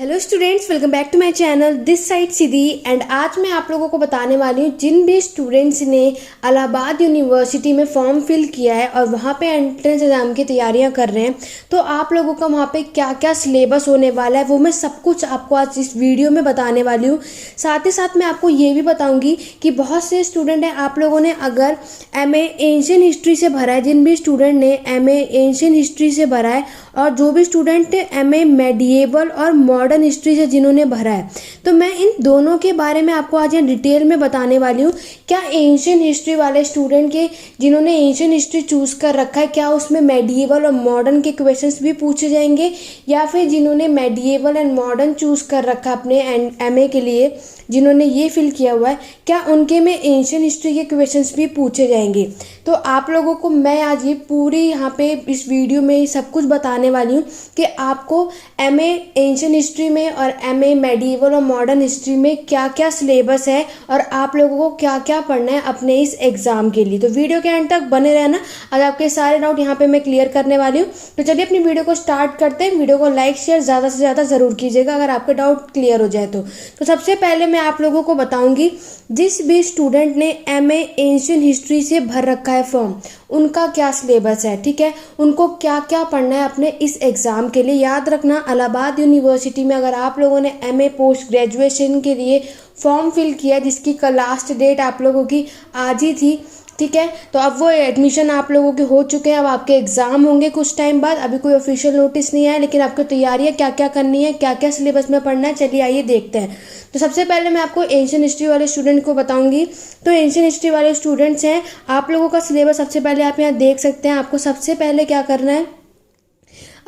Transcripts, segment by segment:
Hello students, welcome back to my channel this side Siddhi. And आज मैं आप लोगों को बताने वाली हूँ जिन भी स्टूडेंट्स ने इलाहाबाद यूनिवर्सिटी में फॉर्म फिल किया है और वहाँ पे एंट्रेंस एग्ज़ाम की तैयारियाँ कर रहे हैं, तो आप लोगों का वहाँ पे क्या क्या सिलेबस होने वाला है वो मैं सब कुछ आपको आज इस वीडियो में बताने वाली हूँ। साथ ही साथ मैं आपको ये भी बताऊँगी कि बहुत से स्टूडेंट हैं, आप लोगों ने अगर MA एंशियंट हिस्ट्री से भरा है, जिन भी स्टूडेंट ने MA एंशियंट हिस्ट्री से भरा है और जो भी स्टूडेंट MA मेडिएवल और मॉडर्न हिस्ट्री से जिन्होंने भरा है, तो मैं इन दोनों के बारे में आपको आज यहाँ डिटेल में बताने वाली हूँ। क्या एंशियंट हिस्ट्री वाले स्टूडेंट के जिन्होंने एंशियंट हिस्ट्री चूज़ कर रखा है, क्या उसमें मेडिएवल और मॉडर्न के क्वेश्चंस भी पूछे जाएंगे, या फिर जिन्होंने मेडिएवल एंड मॉडर्न चूज़ कर रखा है अपने MA के लिए, जिन्होंने ये फिल किया हुआ है, क्या उनके में एंशियंट हिस्ट्री के क्वेश्चंस भी पूछे जाएंगे। तो आप लोगों को मैं आज ये पूरी यहाँ पे इस वीडियो में सब कुछ बताने वाली हूँ कि आपको MA एंशियंट हिस्ट्री में और MA मेडिएवल और मॉडर्न हिस्ट्री में क्या क्या सिलेबस है और आप लोगों को क्या क्या पढ़ना है अपने इस एग्ज़ाम के लिए। तो वीडियो के एंड तक बने रहना, आज आपके सारे डाउट यहाँ पे मैं क्लियर करने वाली हूँ। तो चलिए अपनी वीडियो को स्टार्ट करते हैं। वीडियो को लाइक शेयर ज़्यादा से ज़्यादा ज़रूर कीजिएगा अगर आपके डाउट क्लियर हो जाए तो सबसे पहले मैं आप लोगों को बताऊंगी, जिस भी स्टूडेंट ने MA एंशियंट हिस्ट्री से भर रखा है फॉर्म, उनका क्या सिलेबस है, ठीक है, उनको क्या क्या पढ़ना है अपने इस एग्ज़ाम के लिए। याद रखना, इलाहाबाद यूनिवर्सिटी में अगर आप लोगों ने MA पोस्ट ग्रेजुएशन के लिए फॉर्म फिल किया, जिसकी लास्ट डेट आप लोगों की आज ही थी, ठीक है, तो अब वो एडमिशन आप लोगों के हो चुके हैं। अब आपके एग्ज़ाम होंगे कुछ टाइम बाद, अभी कोई ऑफिशियल नोटिस नहीं आया, लेकिन आपको तैयारियां क्या क्या करनी है, क्या क्या सिलेबस में पढ़ना है, चलिए आइए देखते हैं। तो सबसे पहले मैं आपको एंशियंट हिस्ट्री वाले स्टूडेंट को बताऊंगी। तो एंशियंट हिस्ट्री वाले स्टूडेंट्स हैं, आप लोगों का सिलेबस सबसे पहले आप यहाँ देख सकते हैं। आपको सबसे पहले क्या करना है,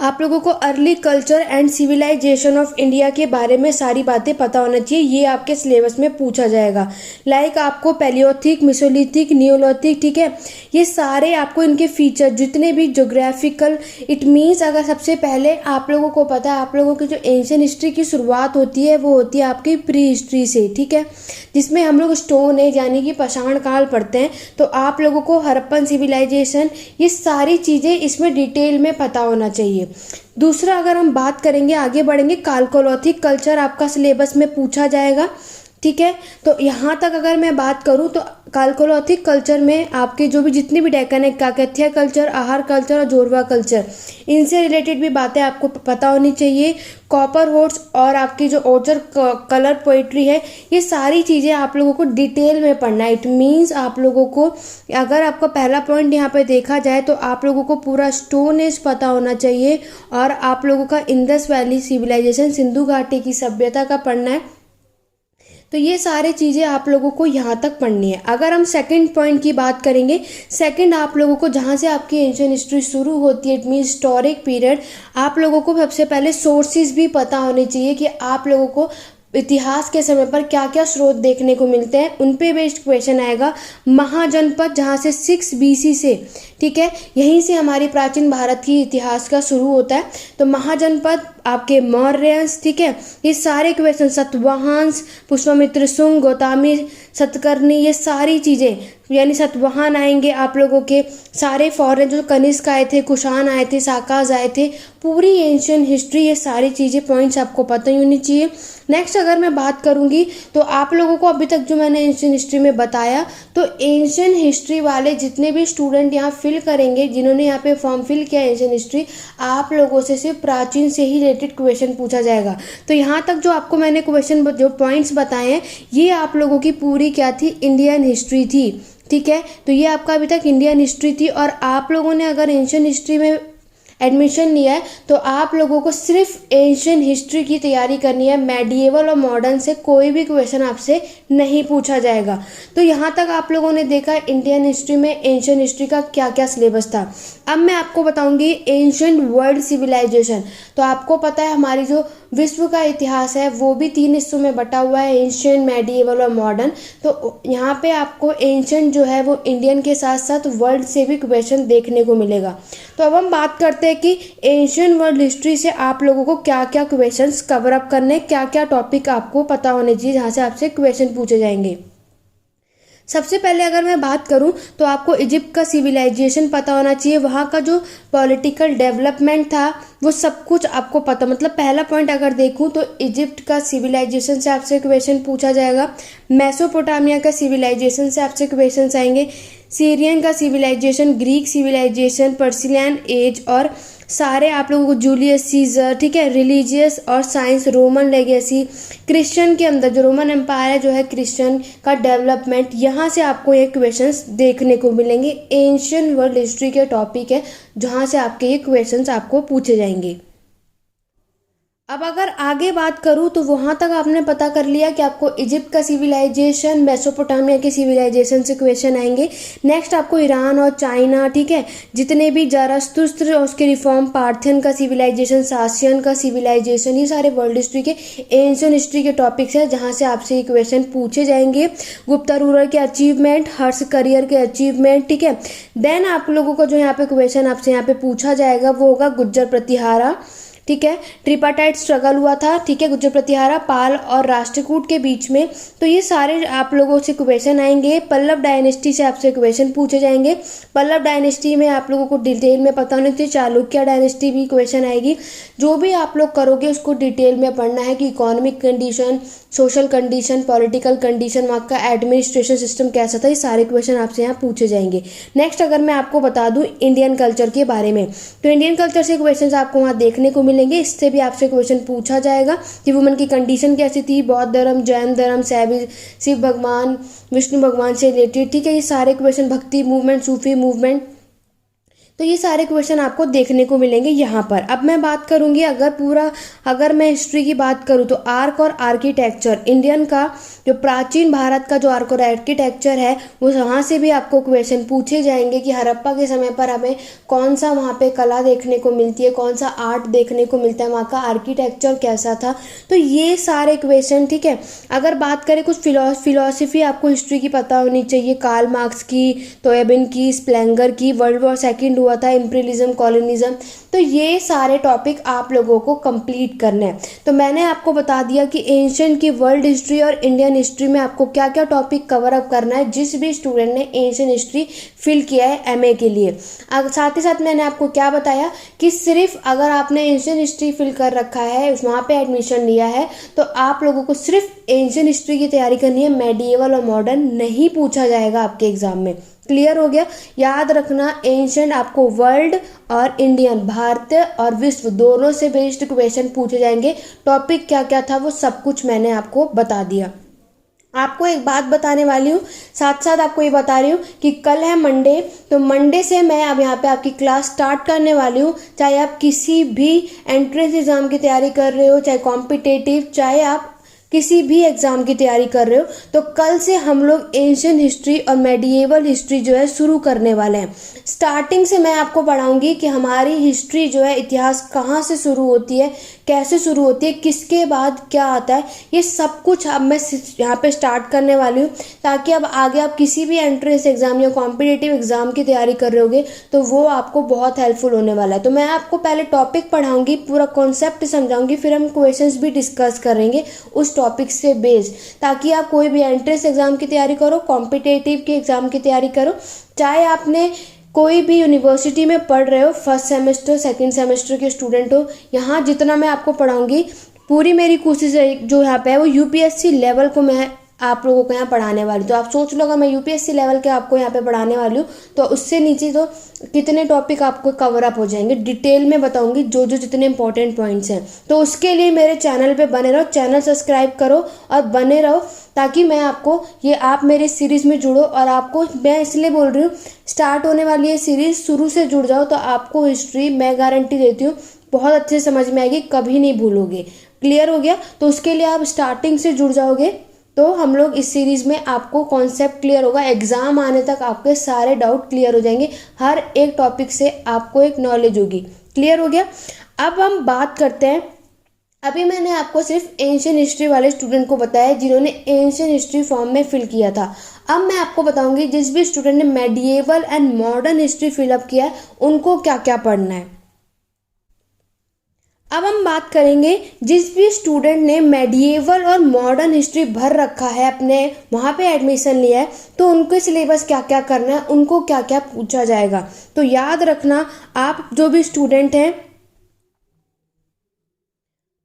आप लोगों को early culture and civilization of India के बारे में सारी बातें पता होना चाहिए। ये आपके सिलेबस में पूछा जाएगा। लाइक आपको पैलियोथिक, मेसोलिथिक, नियोलिथिक, ठीक है, ये सारे आपको इनके फीचर जितने भी ज्योग्राफिकल, इट मीन्स अगर सबसे पहले आप लोगों को पता है, आप लोगों की जो एंशियंट हिस्ट्री की शुरुआत होती है वो होती है आपकी प्री हिस्ट्री से, ठीक है, जिसमें हम लोग स्टोन एज यानी कि पाषाण काल पढ़ते हैं। तो आप लोगों को हड़प्पन सिविलाइजेशन, ये सारी चीज़ें इसमें डिटेल में पता होना चाहिए। दूसरा, अगर हम बात करेंगे, आगे बढ़ेंगे, कालकोलिथिक कल्चर आपका सिलेबस में पूछा जाएगा, ठीक है। तो यहाँ तक अगर मैं बात करूँ तो कालकोलिथिक कल्चर में आपके जो भी जितनी भी डेक्कन है, काकतीय कल्चर, आहार कल्चर और जोरवा कल्चर, इनसे रिलेटेड भी बातें आपको पता होनी चाहिए। कॉपर होर्स और आपकी जो ओचर कलर पोइट्री है, ये सारी चीज़ें आप लोगों को डिटेल में पढ़ना है। इट मीन्स आप लोगों को, अगर आपका पहला पॉइंट यहाँ पे देखा जाए तो आप लोगों को पूरा स्टोन एज पता होना चाहिए और आप लोगों का इंडस वैली सिविलाइजेशन, सिंधु घाटी की सभ्यता का पढ़ना है। तो ये सारी चीज़ें आप लोगों को यहाँ तक पढ़नी है। अगर हम सेकंड पॉइंट की बात करेंगे, सेकंड आप लोगों को जहाँ से आपकी एंशियंट हिस्ट्री शुरू होती है, इट मीन हिस्टोरिक पीरियड, आप लोगों को सबसे पहले सोर्सेज भी पता होने चाहिए कि आप लोगों को इतिहास के समय पर क्या क्या स्रोत देखने को मिलते हैं। उन पे बेस्ड क्वेश्चन आएगा। महाजनपद, जहाँ से 6 BC से, ठीक है, यहीं से हमारी प्राचीन भारत की इतिहास का शुरू होता है। तो महाजनपद, आपके मौर्यंस, ठीक है, ये सारे क्वेश्चन, सतवाहंस, पुष्यमित्र शुंग, गौतमी, सतकर्णी, ये सारी चीज़ें, यानी सतवाहन आएंगे आप लोगों के, सारे फॉरेन जो कनिष्क आए थे, कुषाण आए थे, साकाज आए थे, पूरी एंशियंट हिस्ट्री, ये सारी चीज़ें पॉइंट्स आपको पता ही होनी चाहिए। नेक्स्ट अगर मैं बात करूंगी तो आप लोगों को अभी तक जो मैंने एंशियंट हिस्ट्री में बताया, तो एंशियंट हिस्ट्री वाले जितने भी स्टूडेंट यहाँ फिल करेंगे, जिन्होंने यहाँ पे फॉर्म फिल किया एंशियंट हिस्ट्री, आप लोगों से सिर्फ प्राचीन से ही रिलेटेड क्वेश्चन पूछा जाएगा। तो यहाँ तक जो आपको मैंने क्वेश्चन, जो पॉइंट्स बताए हैं, ये आप लोगों की पूरी क्या थी, इंडियन हिस्ट्री थी, ठीक है। तो ये आपका अभी तक इंडियन हिस्ट्री थी। और आप लोगों ने अगर एंशियंट हिस्ट्री में एडमिशन लिया है तो आप लोगों को सिर्फ एंशियंट हिस्ट्री की तैयारी करनी है। मेडिएवल और मॉडर्न से कोई भी क्वेश्चन आपसे नहीं पूछा जाएगा। तो यहाँ तक आप लोगों ने देखा इंडियन हिस्ट्री में एंशियंट हिस्ट्री का क्या क्या सिलेबस था। अब मैं आपको बताऊंगी एंशियंट वर्ल्ड सिविलाइजेशन। तो आपको पता है हमारी जो विश्व का इतिहास है वो भी 3 हिस्सों में बटा हुआ है, एंशियंट, मेडिएवल और मॉडर्न। तो यहाँ पे आपको एंशियंट जो है वो इंडियन के साथ साथ वर्ल्ड से भी क्वेश्चन देखने को मिलेगा। तो अब हम बात करते हैं कि एंशियंट वर्ल्ड हिस्ट्री से आप लोगों को क्या क्या क्वेश्चंस कवर अप करने, क्या क्या टॉपिक आपको पता होने चाहिए जहाँ से आपसे क्वेश्चन पूछे जाएंगे। सबसे पहले अगर मैं बात करूं तो आपको इजिप्ट का सिविलाइजेशन पता होना चाहिए, वहाँ का जो पॉलिटिकल डेवलपमेंट था वो सब कुछ आपको पता। मतलब पहला पॉइंट अगर देखूं तो इजिप्ट का सिविलाइजेशन से आपसे क्वेश्चन पूछा जाएगा, मेसोपोटामिया का सिविलाइजेशन से आपसे क्वेश्चन आएंगे, सीरियन का civilization, Greek civilization, Persian age और सारे आप लोगों को जूलियस सीजर, ठीक है, रिलीजियस और साइंस, रोमन लेगेसी, क्रिश्चियन के अंदर जो रोमन एम्पायर है जो है क्रिश्चियन का डेवलपमेंट, यहाँ से आपको ये क्वेश्चंस देखने को मिलेंगे। एंशियंट वर्ल्ड हिस्ट्री के टॉपिक है जहाँ से आपके ये क्वेश्चंस आपको पूछे जाएंगे। अब अगर आगे बात करूँ तो वहाँ तक आपने पता कर लिया कि आपको इजिप्ट का सिविलाइजेशन, मेसोपोटामिया के सिविलाइजेशन से क्वेश्चन आएंगे। नेक्स्ट आपको ईरान और चाइना, ठीक है, जितने भी जरास्तुस्त्र और उसके रिफॉर्म, पार्थियन का सिविलाइजेशन, सासियन का सिविलाइजेशन, ये सारे वर्ल्ड हिस्ट्री के, एंशियंट हिस्ट्री के टॉपिक्स हैं जहाँ से आपसे ये क्वेश्चन पूछे जाएंगे। गुप्ता रूलर के अचीवमेंट, हर्ष करियर के अचीवमेंट, ठीक है। देन आप लोगों को जो यहाँ पे क्वेश्चन आपसे यहाँ पे पूछा जाएगा वो होगा गुज्जर प्रतिहारा, ठीक है, ट्रिपाटाइट स्ट्रगल हुआ था, ठीक है, गुज्जर प्रतिहारा पाल और राष्ट्रकूट के बीच में, तो ये सारे आप लोगों से क्वेश्चन आएंगे। पल्लव डायनेस्टी से आपसे क्वेश्चन पूछे जाएंगे। पल्लव डायनेस्टी में आप लोगों को डिटेल में पता होनी चाहिए। चालुक्य डायनेस्टी भी क्वेश्चन आएगी। जो भी आप लोग करोगे उसको डिटेल में पढ़ना है कि economic condition, social condition, political condition, वहाँ का एडमिनिस्ट्रेशन सिस्टम कैसा था, ये सारे क्वेश्चन आपसे यहाँ पूछे जाएंगे। नेक्स्ट अगर मैं आपको बता दूँ इंडियन कल्चर के बारे में, तो इंडियन कल्चर से क्वेश्चन आपको वहाँ देखने को मिलेंगे। इससे भी आपसे क्वेश्चन पूछा जाएगा कि वुमन की कंडीशन कैसी थी, बौद्ध धर्म, जैन धर्म, शिव भगवान, विष्णु भगवान से रिलेटेड, ठीक है, ये सारे क्वेश्चन, भक्ति मूवमेंट, सूफी मूवमेंट, तो ये सारे क्वेश्चन आपको देखने को मिलेंगे यहाँ पर। अब मैं बात करूँगी अगर मैं हिस्ट्री की बात करूँ तो आर्क और आर्किटेक्चर, इंडियन का जो प्राचीन भारत का जो आर्क और आर्किटेक्चर है वो वहाँ से भी आपको क्वेश्चन पूछे जाएंगे कि हड़प्पा के समय पर हमें कौन सा वहाँ पे कला देखने को मिलती है, कौन सा आर्ट देखने को मिलता है, वहाँ का आर्किटेक्चर कैसा था, तो ये सारे क्वेश्चन, ठीक है। अगर बात करें कुछ फिलॉसफी आपको हिस्ट्री की पता होनी चाहिए, कार्ल मार्क्स की, तोयबिन की, स्प्लेंगर की, वर्ल्ड वॉर सेकेंड हुआ था, इम्पीरियलिज्म, कॉलोनिज्म, तो ये सारे टॉपिक आप लोगों को कंप्लीट करने हैं। तो मैंने आपको बता दिया कि एंशियंट की वर्ल्ड हिस्ट्री और इंडियन हिस्ट्री में आपको क्या क्या टॉपिक कवर अप करना है जिस भी स्टूडेंट ने एंशियंट हिस्ट्री फिल किया है एमए के लिए। साथ ही साथ मैंने आपको क्या बताया कि सिर्फ अगर आपने एंशियंट हिस्ट्री फिल कर रखा है, वहाँ पे एडमिशन लिया है, तो आप लोगों को सिर्फ एंशियंट हिस्ट्री की तैयारी करनी है, मेडिएवल और मॉडर्न नहीं पूछा जाएगा आपके एग्जाम में। क्लियर हो गया? याद रखना, एंशियंट आपको वर्ल्ड और इंडियन, भारतीय और विश्व दोनों से बेस्ड क्वेश्चन पूछे जाएंगे। टॉपिक क्या क्या था वो सब कुछ मैंने आपको बता दिया। आपको एक बात बताने वाली हूँ, साथ साथ आपको ये बता रही हूँ कि कल है मंडे, तो मंडे से मैं अब यहाँ पे आपकी क्लास स्टार्ट करने वाली हूँ। चाहे आप किसी भी एंट्रेंस एग्जाम की तैयारी कर रहे हो, चाहे कॉम्पिटेटिव, चाहे आप किसी भी एग्जाम की तैयारी कर रहे हो, तो कल से हम लोग एंशियंट हिस्ट्री और मेडिएवल हिस्ट्री जो है शुरू करने वाले हैं। स्टार्टिंग से मैं आपको पढ़ाऊंगी कि हमारी हिस्ट्री जो है, इतिहास कहाँ से शुरू होती है, कैसे शुरू होती है, किसके बाद क्या आता है, ये सब कुछ अब मैं यहाँ पे स्टार्ट करने वाली हूँ, ताकि अब आगे आप किसी भी एंट्रेंस एग्जाम या कॉम्पिटेटिव एग्जाम की तैयारी कर रहे होगे तो वो आपको बहुत हेल्पफुल होने वाला है। तो मैं आपको पहले टॉपिक पढ़ाऊंगी, पूरा कॉन्सेप्ट समझाऊंगी, फिर हम क्वेश्चंस भी डिस्कस करेंगे उस टॉपिक से बेस्ड, ताकि आप कोई भी एंट्रेंस एग्जाम की तैयारी करो, कॉम्पिटेटिव के एग्जाम की तैयारी करो, चाहे आपने कोई भी यूनिवर्सिटी में पढ़ रहे हो, फर्स्ट सेमेस्टर सेकंड सेमेस्टर के स्टूडेंट हो, यहाँ जितना मैं आपको पढ़ाऊंगी पूरी मेरी कोशिश है जो यहाँ पे है वो यूपीएससी लेवल को मैं आप लोगों को यहाँ पढ़ाने वाली। तो आप सोच लो, अगर मैं यूपीएससी लेवल के आपको यहाँ पे पढ़ाने वाली हूँ तो उससे नीचे तो कितने टॉपिक आपको कवर अप हो जाएंगे, डिटेल में बताऊंगी जो जितने इंपॉर्टेंट पॉइंट्स हैं। तो उसके लिए मेरे चैनल पे बने रहो, चैनल सब्सक्राइब करो और बने रहो, ताकि मैं आपको आप मेरे सीरीज़ में जुड़ो। और आपको मैं इसलिए बोल रही हूँ, स्टार्ट होने वाली है सीरीज़, शुरू से जुड़ जाओ तो आपको हिस्ट्री मैं गारंटी देती हूँ बहुत अच्छे से समझ में आएगी, कभी नहीं भूलोगे। क्लियर हो गया? तो उसके लिए आप स्टार्टिंग से जुड़ जाओगे तो हम लोग इस सीरीज़ में आपको कॉन्सेप्ट क्लियर होगा, एग्ज़ाम आने तक आपके सारे डाउट क्लियर हो जाएंगे, हर एक टॉपिक से आपको एक नॉलेज होगी। क्लियर हो गया? अब हम बात करते हैं, अभी मैंने आपको सिर्फ एंशियंट हिस्ट्री वाले स्टूडेंट को बताया जिन्होंने एंशियंट हिस्ट्री फॉर्म में फिल किया था। अब मैं आपको बताऊंगी जिस भी स्टूडेंट ने medieval and modern history fill up किया है उनको क्या क्या पढ़ना है। अब हम बात करेंगे जिस भी स्टूडेंट ने मेडिएवल और मॉडर्न हिस्ट्री भर रखा है, अपने वहाँ पे एडमिशन लिया है, तो उनके सिलेबस क्या क्या करना है, उनको क्या क्या पूछा जाएगा। तो याद रखना, आप जो भी स्टूडेंट हैं,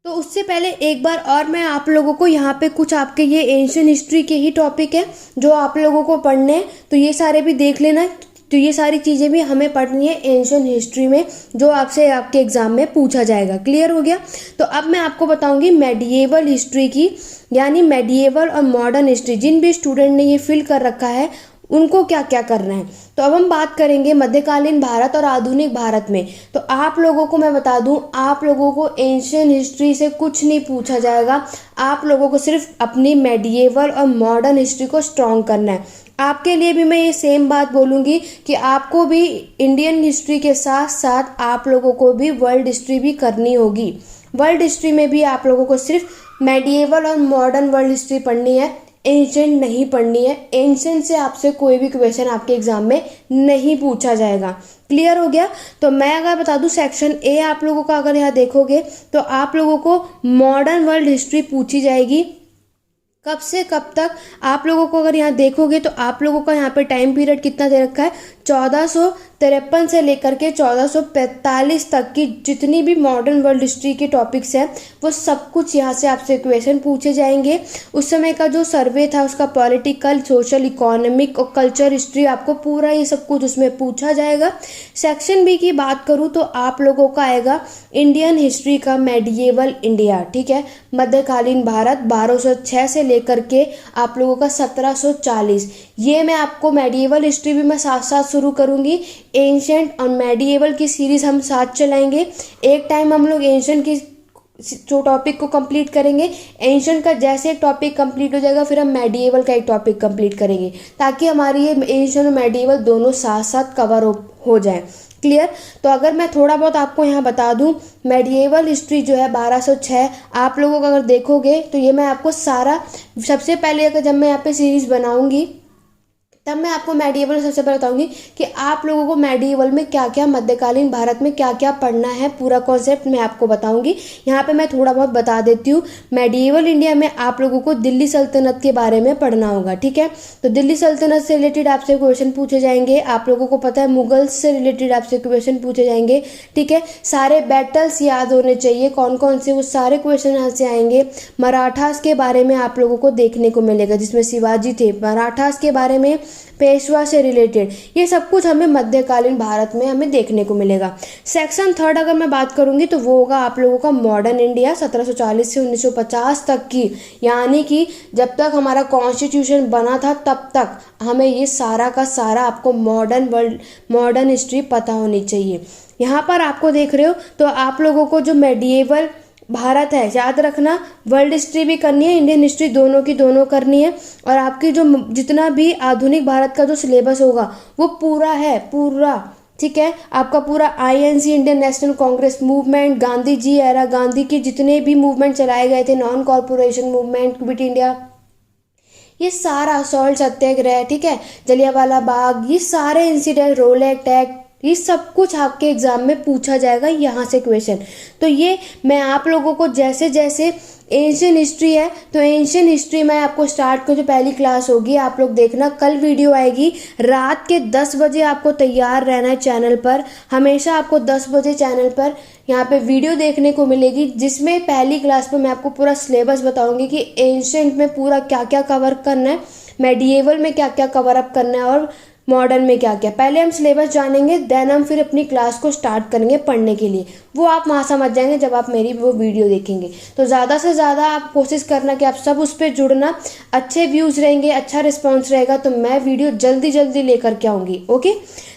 तो उससे पहले एक बार और मैं आप लोगों को यहाँ पे कुछ आपके ये एंशियंट हिस्ट्री के ही टॉपिक है जो आप लोगों को पढ़ने हैं, तो ये सारे भी देख लेना। तो ये सारी चीज़ें भी हमें पढ़नी है एंशियंट हिस्ट्री में, जो आपसे आपके एग्जाम में पूछा जाएगा। क्लियर हो गया। तो अब मैं आपको बताऊंगी मेडिएवल हिस्ट्री की, यानी मेडिएवल और मॉडर्न हिस्ट्री जिन भी स्टूडेंट ने ये फिल कर रखा है उनको क्या क्या करना है। तो अब हम बात करेंगे मध्यकालीन भारत और आधुनिक भारत में। तो आप लोगों को मैं बता दूं, आप लोगों को एंशियंट हिस्ट्री से कुछ नहीं पूछा जाएगा। आप लोगों को सिर्फ अपनी मेडिएवल और मॉडर्न हिस्ट्री को स्ट्रॉन्ग करना है। आपके लिए भी मैं ये सेम बात बोलूँगी कि आपको भी इंडियन हिस्ट्री के साथ साथ आप लोगों को भी वर्ल्ड हिस्ट्री भी करनी होगी। वर्ल्ड हिस्ट्री में भी आप लोगों को सिर्फ मेडिएवल और मॉडर्न वर्ल्ड हिस्ट्री पढ़नी है, एंशियंट नहीं पढ़नी है। एंशियंट से आपसे कोई भी क्वेश्चन आपके एग्जाम में नहीं पूछा जाएगा। क्लियर हो गया। तो मैं अगर बता दूं सेक्शन ए आप लोगों का अगर यहाँ देखोगे तो आप लोगों को मॉडर्न वर्ल्ड हिस्ट्री पूछी जाएगी। कब से कब तक आप लोगों को अगर यहाँ देखोगे तो आप लोगों का यहाँ पे टाइम पीरियड कितना दे रखा है, 1453 से लेकर के 1445 तक की जितनी भी मॉडर्न वर्ल्ड हिस्ट्री के टॉपिक्स हैं वो सब कुछ यहाँ से आपसे क्वेश्चन पूछे जाएंगे। उस समय का जो सर्वे था उसका पॉलिटिकल, सोशल, इकोनॉमिक और कल्चर हिस्ट्री आपको पूरा ये सब कुछ उसमें पूछा जाएगा। सेक्शन बी की बात करूँ तो आप लोगों का आएगा इंडियन हिस्ट्री का मेडिएवल इंडिया, ठीक है, मध्यकालीन भारत 1206 से लेकर के आप लोगों का 1740। ये मैं आपको मेडिएवल हिस्ट्री भी मैं साथ साथ शुरू करूंगी। एंशियंट और मेडिएवल की सीरीज हम साथ चलाएंगे। एक टाइम हम लोग एंशियंट की जो टॉपिक को कंप्लीट करेंगे, एंशियंट का जैसे एक टॉपिक कंप्लीट हो जाएगा फिर हम मेडिएवल का एक टॉपिक कंप्लीट करेंगे, ताकि हमारी ये एंशियंट और मेडिएवल दोनों साथ साथ कवर हो जाए। क्लियर। तो अगर मैं थोड़ा बहुत आपको यहाँ बता दूँ, मेडिएवल हिस्ट्री जो है 1206 आप लोगों का अगर देखोगे तो ये मैं आपको सारा, सबसे पहले अगर जब मैं यहाँ पे सीरीज बनाऊंगी तब मैं आपको मेडिएवल सबसे पहले बताऊंगी कि आप लोगों को मेडिएवल में क्या क्या, मध्यकालीन भारत में क्या क्या पढ़ना है, पूरा कॉन्सेप्ट मैं आपको बताऊंगी। यहाँ पे मैं थोड़ा बहुत बता देती हूँ। मेडिएवल इंडिया में आप लोगों को दिल्ली सल्तनत के बारे में पढ़ना होगा, ठीक है। तो दिल्ली सल्तनत से रिलेटेड आपसे क्वेश्चन पूछे जाएंगे। आप लोगों को पता है मुगल्स से रिलेटेड आपसे क्वेश्चन पूछे जाएंगे, ठीक है। सारे बैटल्स याद होने चाहिए कौन कौन से, वो सारे क्वेश्चन यहाँ से आएंगे। मराठास के बारे में आप लोगों को देखने को मिलेगा, जिसमें शिवाजी थे। मराठास के बारे में, पेशवा से रिलेटेड, ये सब कुछ हमें मध्यकालीन भारत में हमें देखने को मिलेगा। सेक्शन थर्ड अगर मैं बात करूंगी तो वो होगा आप लोगों का मॉडर्न इंडिया 1740 से 1950 तक की, यानी कि जब तक हमारा कॉन्स्टिट्यूशन बना था तब तक हमें ये सारा का सारा आपको मॉडर्न हिस्ट्री पता होनी चाहिए। यहाँ पर आपको देख रहे हो तो आप लोगों को जो मेडिएवल भारत है, याद रखना, वर्ल्ड हिस्ट्री भी करनी है, इंडियन हिस्ट्री दोनों की दोनों करनी है। और आपकी जो जितना भी आधुनिक भारत का जो सिलेबस होगा वो पूरा है, पूरा, ठीक है। आपका पूरा INC, Indian National Congress movement, Gandhi ji era, Gandhi के जितने भी मूवमेंट चलाए गए थे, non corporation movement, quit India, ये सारा, सॉल्ट सत्याग्रह, ठीक है, जलियांवाला बाग, ये सारे इंसिडेंट, रोलेट एक्ट, ये सब कुछ आपके एग्जाम में पूछा जाएगा यहाँ से क्वेश्चन। तो ये मैं आप लोगों को जैसे जैसे एंशियंट हिस्ट्री है तो एंशियंट हिस्ट्री में आपको स्टार्ट को जो पहली क्लास होगी आप लोग देखना, कल वीडियो आएगी रात के 10 बजे। आपको तैयार रहना है चैनल पर, हमेशा आपको 10 बजे चैनल पर यहाँ पे वीडियो देखने को मिलेगी, जिसमें पहली क्लास पर मैं आपको पूरा सिलेबस बताऊंगी कि एंशियंट में पूरा क्या क्या कवर करना है, मेडिएवल में क्या क्या कवर अप करना है और मॉडर्न में क्या क्या। पहले हम सिलेबस जानेंगे, देन हम फिर अपनी क्लास को स्टार्ट करेंगे पढ़ने के लिए। वो आप वहाँ समझ जाएंगे जब आप मेरी वो वीडियो देखेंगे। तो ज़्यादा से ज़्यादा आप कोशिश करना कि आप सब उस पर जुड़ना, अच्छे व्यूज़ रहेंगे, अच्छा रिस्पॉन्स रहेगा तो मैं वीडियो जल्दी जल्दी लेकर के आऊँगी। ओके,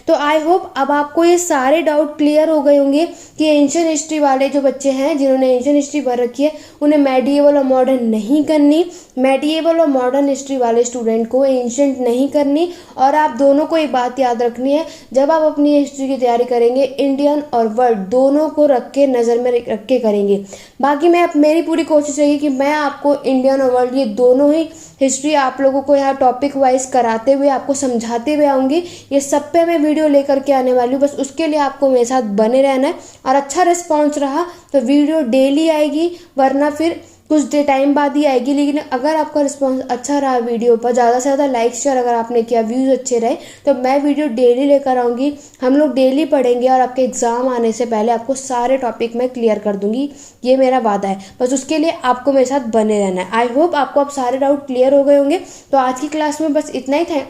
तो आई होप अब आपको ये सारे डाउट क्लियर हो गए होंगे कि एंशियंट हिस्ट्री वाले जो बच्चे हैं जिन्होंने एंशियंट हिस्ट्री भर रखी है उन्हें मेडिएवल और मॉडर्न नहीं करनी, मेडिएवल और मॉडर्न हिस्ट्री वाले स्टूडेंट को एंशियंट नहीं करनी। और आप दोनों को एक बात याद रखनी है, जब आप अपनी हिस्ट्री की तैयारी करेंगे इंडियन और वर्ल्ड दोनों को रख के, नज़र में रख के करेंगे। बाकी मेरी पूरी कोशिश रहेगी कि मैं आपको इंडियन और वर्ल्ड ये दोनों ही हिस्ट्री आप लोगों को यहाँ टॉपिक वाइज कराते हुए, आपको समझाते हुए आऊँगी। ये सब पे मैं वीडियो लेकर के आने वाली हूँ, बस उसके लिए आपको मेरे साथ बने रहना है। और अच्छा रिस्पॉन्स रहा तो वीडियो डेली आएगी, वरना फिर कुछ टाइम बाद ही आएगी। लेकिन अगर आपका रिस्पांस अच्छा रहा वीडियो पर, ज़्यादा से ज़्यादा लाइक शेयर अगर आपने किया, व्यूज़ अच्छे रहे, तो मैं वीडियो डेली लेकर आऊँगी। हम लोग डेली पढ़ेंगे और आपके एग्ज़ाम आने से पहले आपको सारे टॉपिक मैं क्लियर कर दूँगी, ये मेरा वादा है। बस उसके लिए आपको मेरे साथ बने रहना है। आई होप आपको अब सारे डाउट क्लियर हो गए होंगे। तो आज की क्लास में बस इतना ही था,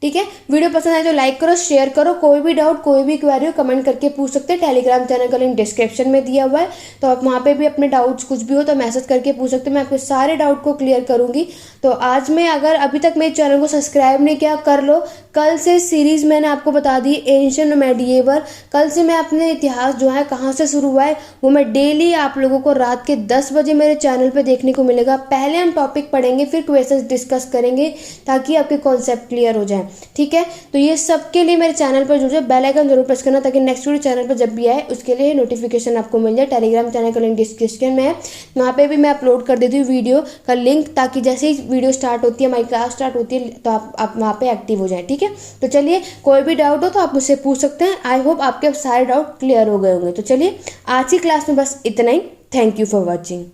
ठीक है। वीडियो पसंद आए तो लाइक करो, शेयर करो। कोई भी डाउट, कोई भी क्वेरी हो कमेंट करके पूछ सकते हैं। टेलीग्राम चैनल का लिंक डिस्क्रिप्शन में दिया हुआ है, तो आप वहाँ पे भी अपने डाउट्स कुछ भी हो तो मैसेज करके पूछ सकते हैं। मैं आपके सारे डाउट को क्लियर करूँगी। तो आज मैं, अगर अभी तक मेरे चैनल को सब्सक्राइब नहीं किया, कर लो। कल से सीरीज़ मैंने आपको बता दी एंशिएंट मेडिएवल। कल से मैं अपने इतिहास जो है कहाँ से शुरू हुआ है वो मैं डेली आप लोगों को रात के 10 बजे मेरे चैनल पर देखने को मिलेगा। पहले हम टॉपिक पढ़ेंगे, फिर क्वेश्चंस डिस्कस करेंगे, ताकि आपके कॉन्सेप्ट क्लियर हो जाए, ठीक है। तो ये सब के लिए मेरे चैनल पर जुड़े, बेल आइकन जरूर प्रेस करना, ताकि नेक्स्ट वीडियो चैनल पर जब भी आए उसके लिए नोटिफिकेशन आपको मिल जाए। टेलीग्राम चैनल का लिंक डिस्क्रिप्शन में है, वहाँ पे भी मैं अपलोड कर देती हूँ वीडियो का लिंक, ताकि जैसे ही वीडियो स्टार्ट होती है, हमारी क्लास स्टार्ट होती है, तो आप वहाँ पे एक्टिव हो जाए, ठीक है। तो चलिए, कोई भी डाउट हो तो आप मुझसे पूछ सकते हैं। आई होप आपके अब सारे डाउट क्लियर हो गए होंगे। तो चलिए, आज की क्लास में बस इतना ही। Thank you for watching.